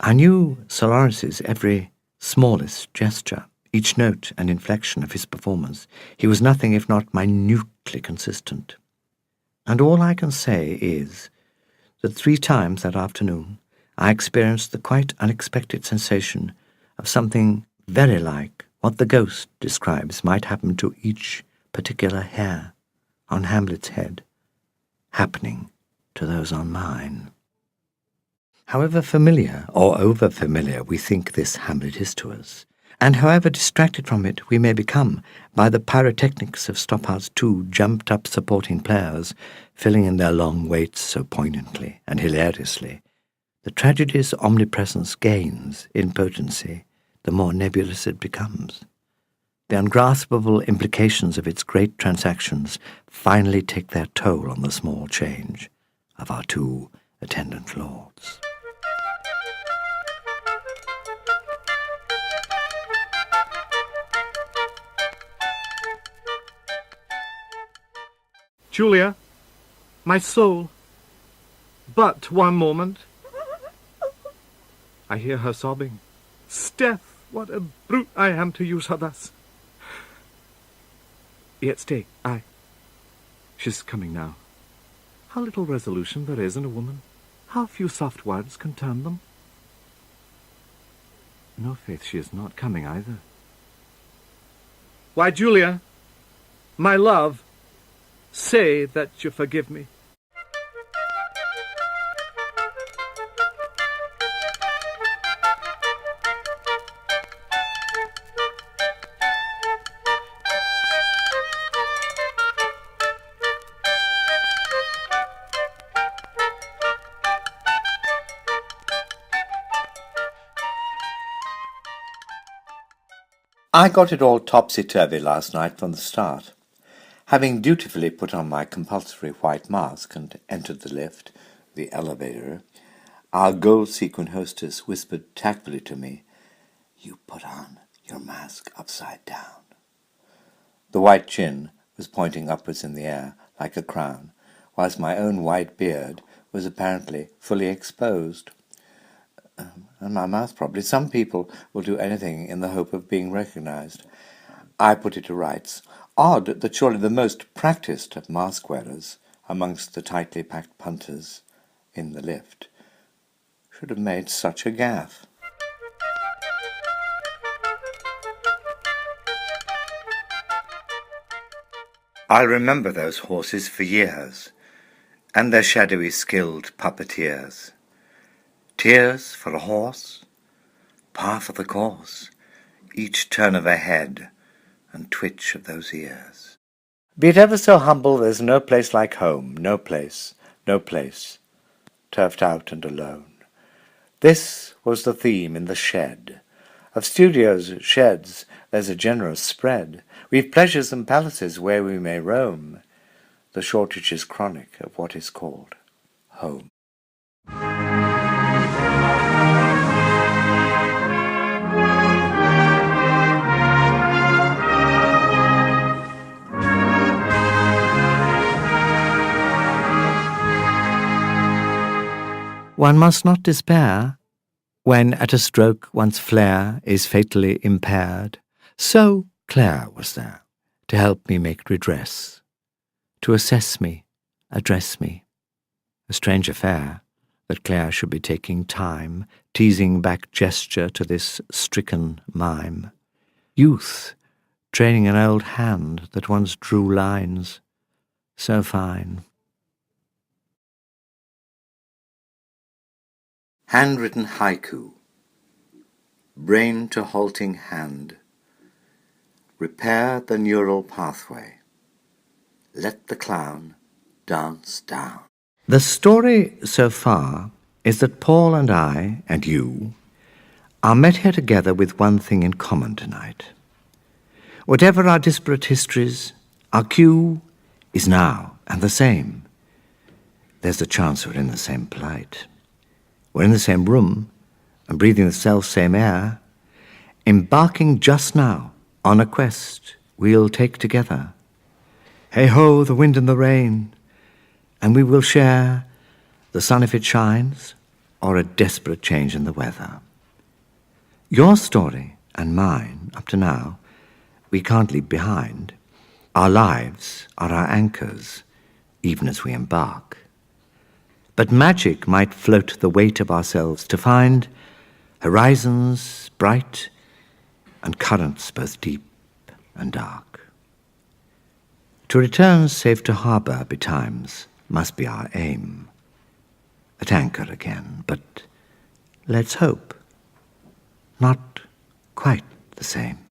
I knew Sir Lawrence's every smallest gesture, each note and inflection of his performance. He was nothing if not minutely consistent. And all I can say is that 3 times that afternoon I experienced the quite unexpected sensation of something very like what the ghost describes might happen to each particular hair on Hamlet's head, happening to those on mine. However familiar or over-familiar we think this Hamlet is to us, and however distracted from it we may become by the pyrotechnics of Stoppard's 2 jumped-up supporting players filling in their long waits so poignantly and hilariously, the tragedy's omnipresence gains in potency the more nebulous it becomes. The ungraspable implications of its great transactions finally take their toll on the small change of our 2 attendant lords. Julia, my soul, but one moment. I hear her sobbing. 'Sdeath, what a brute I am to use her thus. Yet stay, she's coming now. How little resolution there is in a woman. How few soft words can turn them. No, faith, she is not coming either. Why, Julia, my love, say that you forgive me. I got it all topsy-turvy last night from the start. Having dutifully put on my compulsory white mask and entered the lift, the elevator, our gold-sequin hostess whispered tactfully to me, "You put on your mask upside down." The white chin was pointing upwards in the air like a crown, whilst my own white beard was apparently fully exposed. And my mouth probably. Some people will do anything in the hope of being recognized. I put it to rights. Odd that surely the most practised of mask-wearers amongst the tightly packed punters in the lift should have made such a gaffe. I'll remember those horses for years, and their shadowy skilled puppeteers. Tears for a horse, par for the course, each turn of a head and twitch of those ears. Be it ever so humble, there's no place like home, no place, turfed out and alone. This was the theme in the shed. Of studios, sheds, there's a generous spread. We've pleasures and palaces where we may roam. The shortage is chronic of what is called home. One must not despair when at a stroke one's flair is fatally impaired. So Claire was there to help me make redress, to assess me, address me. A strange affair that Claire should be taking time, teasing back gesture to this stricken mime. Youth training an old hand that once drew lines so fine. Handwritten haiku. Brain to halting hand. Repair the neural pathway. Let the clown dance down. The story so far is that Paul and I, and you, are met here together with one thing in common tonight. Whatever our disparate histories, our cue is now and the same. There's a chance we're in the same plight. We're in the same room and breathing the self-same air, embarking just now on a quest we'll take together. Hey-ho, the wind and the rain, and we will share the sun if it shines, or a desperate change in the weather. Your story and mine, up to now, we can't leave behind. Our lives are our anchors, even as we embark. But magic might float the weight of ourselves to find horizons bright and currents both deep and dark. To return safe to harbour betimes must be our aim. At anchor again, but let's hope not quite the same.